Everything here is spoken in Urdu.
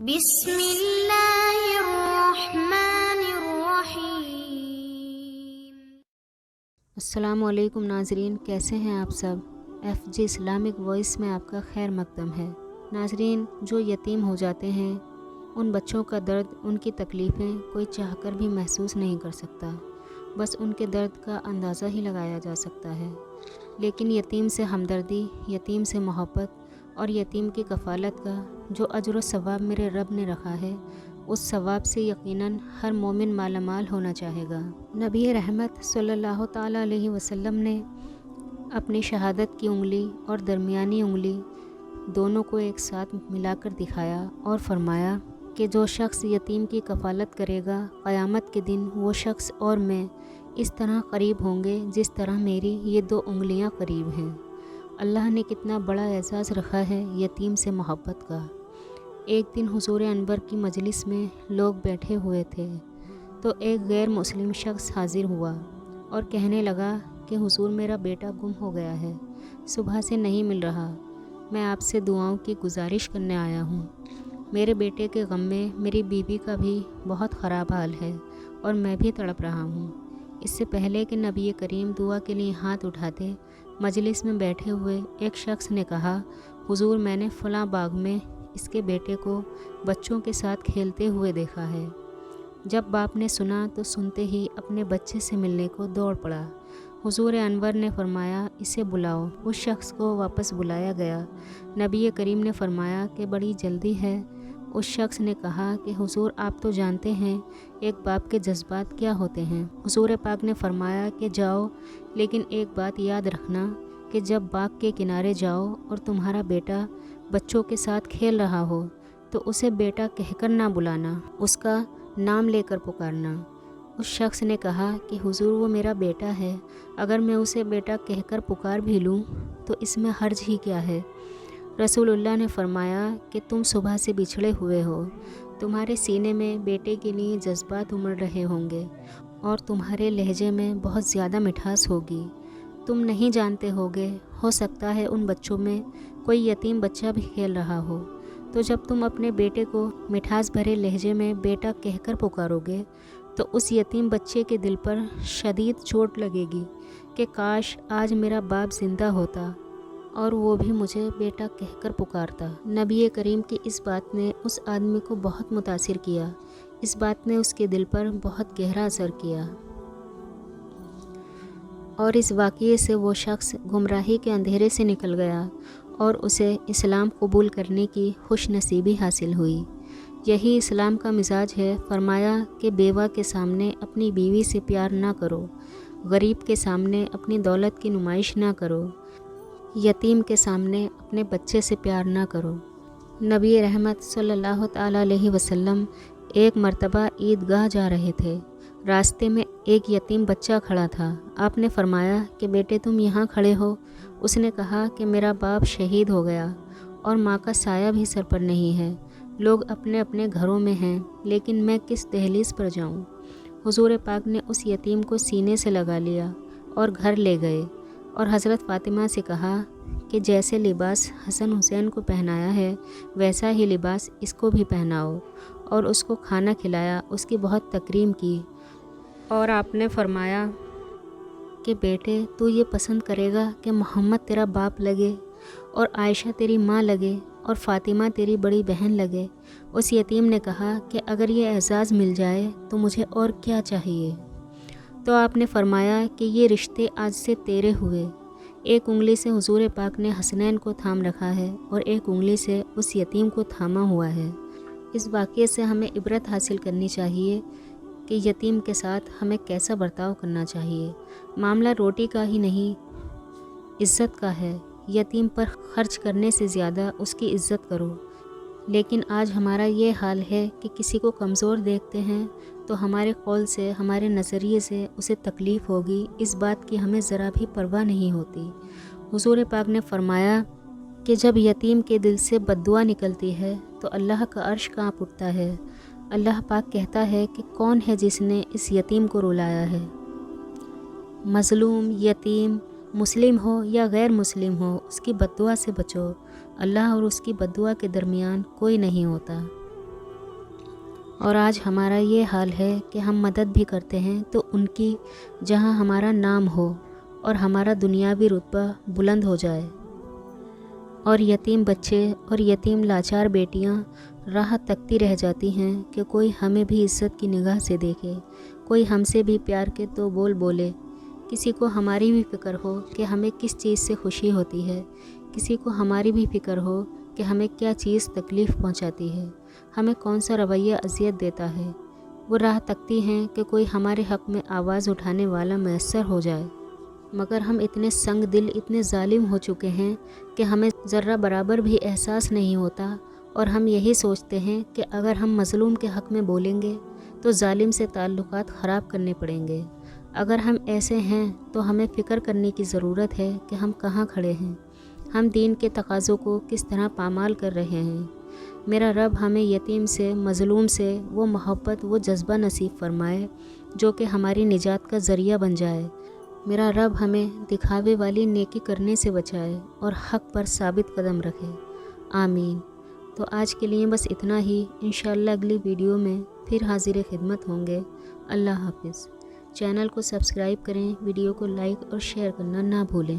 بسم اللہ الرحمن الرحیم۔ السلام علیکم ناظرین، کیسے ہیں آپ سب؟ ایف جی اسلامک وائس میں آپ کا خیر مقدم ہے۔ ناظرین، جو یتیم ہو جاتے ہیں ان بچوں کا درد، ان کی تکلیفیں کوئی چاہ کر بھی محسوس نہیں کر سکتا، بس ان کے درد کا اندازہ ہی لگایا جا سکتا ہے۔ لیکن یتیم سے ہمدردی، یتیم سے محبت اور یتیم کی کفالت کا جو اجر و ثواب میرے رب نے رکھا ہے، اس ثواب سے یقیناً ہر مومن مالا مال ہونا چاہے گا۔ نبی رحمت صلی اللہ تعالیٰ علیہ وسلم نے اپنی شہادت کی انگلی اور درمیانی انگلی دونوں کو ایک ساتھ ملا کر دکھایا اور فرمایا کہ جو شخص یتیم کی کفالت کرے گا، قیامت کے دن وہ شخص اور میں اس طرح قریب ہوں گے جس طرح میری یہ دو انگلیاں قریب ہیں۔ اللہ نے کتنا بڑا اعزاز رکھا ہے یتیم سے محبت کا۔ ایک دن حضور انور کی مجلس میں لوگ بیٹھے ہوئے تھے تو ایک غیر مسلم شخص حاضر ہوا اور کہنے لگا کہ حضور، میرا بیٹا گم ہو گیا ہے، صبح سے نہیں مل رہا، میں آپ سے دعاؤں کی گزارش کرنے آیا ہوں۔ میرے بیٹے کے غم میں میری بیوی کا بھی بہت خراب حال ہے اور میں بھی تڑپ رہا ہوں۔ اس سے پہلے کہ نبی کریم دعا کے لیے ہاتھ اٹھاتے، مجلس میں بیٹھے ہوئے ایک شخص نے کہا، حضور، میں نے فلاں باغ میں اس کے بیٹے کو بچوں کے ساتھ کھیلتے ہوئے دیکھا ہے۔ جب باپ نے سنا تو سنتے ہی اپنے بچے سے ملنے کو دوڑ پڑا۔ حضور انور نے فرمایا، اسے بلاؤ۔ اس شخص کو واپس بلایا گیا۔ نبی کریم نے فرمایا کہ بڑی جلدی ہے۔ اس شخص نے کہا کہ حضور، آپ تو جانتے ہیں ایک باپ کے جذبات کیا ہوتے ہیں۔ حضور پاک نے فرمایا کہ جاؤ، لیکن ایک بات یاد رکھنا کہ جب باغ کے کنارے جاؤ اور تمہارا بیٹا بچوں کے ساتھ کھیل رہا ہو تو اسے بیٹا کہہ کر نہ بلانا، اس کا نام لے کر پکارنا۔ اس شخص نے کہا کہ حضور، وہ میرا بیٹا ہے، اگر میں اسے بیٹا کہہ کر پکار بھی لوں تو اس میں حرج ہی کیا ہے؟ رسول اللہ نے فرمایا کہ تم صبح سے بچھڑے ہوئے ہو، تمہارے سینے میں بیٹے کے لیے جذبات امڑ رہے ہوں گے اور تمہارے لہجے میں بہت زیادہ مٹھاس ہوگی۔ تم نہیں جانتے ہوگے، ہو سکتا ہے ان بچوں میں کوئی یتیم بچہ بھی کھیل رہا ہو، تو جب تم اپنے بیٹے کو مٹھاس بھرے لہجے میں بیٹا کہہ کر پکارو گے تو اس یتیم بچے کے دل پر شدید چوٹ لگے گی کہ کاش آج میرا باپ زندہ ہوتا اور وہ بھی مجھے بیٹا کہہ کر پکارتا۔ نبی کریم کی اس بات نے اس آدمی کو بہت متاثر کیا، اس بات نے اس کے دل پر بہت گہرا اثر کیا اور اس واقعے سے وہ شخص گمراہی کے اندھیرے سے نکل گیا اور اسے اسلام قبول کرنے کی خوش نصیبی حاصل ہوئی۔ یہی اسلام کا مزاج ہے۔ فرمایا کہ بیوہ کے سامنے اپنی بیوی سے پیار نہ کرو، غریب کے سامنے اپنی دولت کی نمائش نہ کرو، یتیم کے سامنے اپنے بچے سے پیار نہ کرو۔ نبی رحمت صلی اللہ تعالیٰ علیہ وسلم ایک مرتبہ عیدگاہ جا رہے تھے۔ راستے میں ایک یتیم بچہ کھڑا تھا۔ آپ نے فرمایا کہ بیٹے، تم یہاں کھڑے ہو؟ اس نے کہا کہ میرا باپ شہید ہو گیا اور ماں کا سایہ بھی سر پر نہیں ہے، لوگ اپنے اپنے گھروں میں ہیں، لیکن میں کس دہلیز پر جاؤں؟ حضور پاک نے اس یتیم کو سینے سے لگا لیا اور گھر لے گئے اور حضرت فاطمہ سے کہا کہ جیسے لباس حسن حسین کو پہنایا ہے ویسا ہی لباس اس کو بھی پہناؤ، اور اس کو کھانا کھلایا، اس کی بہت تکریم کی، اور آپ نے فرمایا کہ بیٹے، تو یہ پسند کرے گا کہ محمد تیرا باپ لگے اور عائشہ تیری ماں لگے اور فاطمہ تیری بڑی بہن لگے؟ اس یتیم نے کہا کہ اگر یہ اعزاز مل جائے تو مجھے اور کیا چاہیے؟ تو آپ نے فرمایا کہ یہ رشتے آج سے تیرے ہوئے۔ ایک انگلی سے حضور پاک نے حسنین کو تھام رکھا ہے اور ایک انگلی سے اس یتیم کو تھاما ہوا ہے۔ اس واقعے سے ہمیں عبرت حاصل کرنی چاہیے کہ یتیم کے ساتھ ہمیں کیسا برتاؤ کرنا چاہیے۔ معاملہ روٹی کا ہی نہیں، عزت کا ہے۔ یتیم پر خرچ کرنے سے زیادہ اس کی عزت کرو۔ لیکن آج ہمارا یہ حال ہے کہ کسی کو کمزور دیکھتے ہیں تو ہمارے قول سے، ہمارے نظریے سے اسے تکلیف ہوگی، اس بات کی ہمیں ذرا بھی پرواہ نہیں ہوتی۔ حضور پاک نے فرمایا کہ جب یتیم کے دل سے بددعا نکلتی ہے تو اللہ کا عرش کانپ اٹھتا ہے۔ اللہ پاک کہتا ہے کہ کون ہے جس نے اس یتیم کو رلایا ہے؟ مظلوم، یتیم، مسلم ہو یا غیر مسلم ہو، اس کی بددعا سے بچو۔ اللہ اور اس کی بددعا کے درمیان کوئی نہیں ہوتا۔ اور آج ہمارا یہ حال ہے کہ ہم مدد بھی کرتے ہیں تو ان کی جہاں ہمارا نام ہو اور ہمارا دنیاوی رتبہ بلند ہو جائے، اور یتیم بچے اور یتیم لاچار بیٹیاں راہ تکتی رہ جاتی ہیں کہ کوئی ہمیں بھی عزت کی نگاہ سے دیکھے، کوئی ہم سے بھی پیار کے تو بول بولے، کسی کو ہماری بھی فکر ہو کہ ہمیں کس چیز سے خوشی ہوتی ہے، کسی کو ہماری بھی فکر ہو کہ ہمیں کیا چیز تکلیف پہنچاتی ہے، ہمیں کون سا رویہ اذیت دیتا ہے۔ وہ راہ تکتی ہیں کہ کوئی ہمارے حق میں آواز اٹھانے والا میسر ہو جائے، مگر ہم اتنے سنگ دل، اتنے ظالم ہو چکے ہیں کہ ہمیں ذرہ برابر بھی احساس نہیں ہوتا، اور ہم یہی سوچتے ہیں کہ اگر ہم مظلوم کے حق میں بولیں گے تو ظالم سے تعلقات خراب کرنے پڑیں گے۔ اگر ہم ایسے ہیں تو ہمیں فکر کرنے کی ضرورت ہے کہ ہم کہاں کھڑے ہیں، ہم دین کے تقاضوں کو کس طرح پامال کر رہے ہیں۔ میرا رب ہمیں یتیم سے، مظلوم سے وہ محبت، وہ جذبہ نصیب فرمائے جو کہ ہماری نجات کا ذریعہ بن جائے۔ میرا رب ہمیں دکھاوے والی نیکی کرنے سے بچائے اور حق پر ثابت قدم رکھے، آمین۔ تو آج کے لیے بس اتنا ہی، انشاءاللہ اگلی ویڈیو میں پھر حاضر خدمت ہوں گے۔ اللہ حافظ۔ چینل کو سبسکرائب کریں، ویڈیو کو لائک اور شیئر کرنا نہ بھولیں۔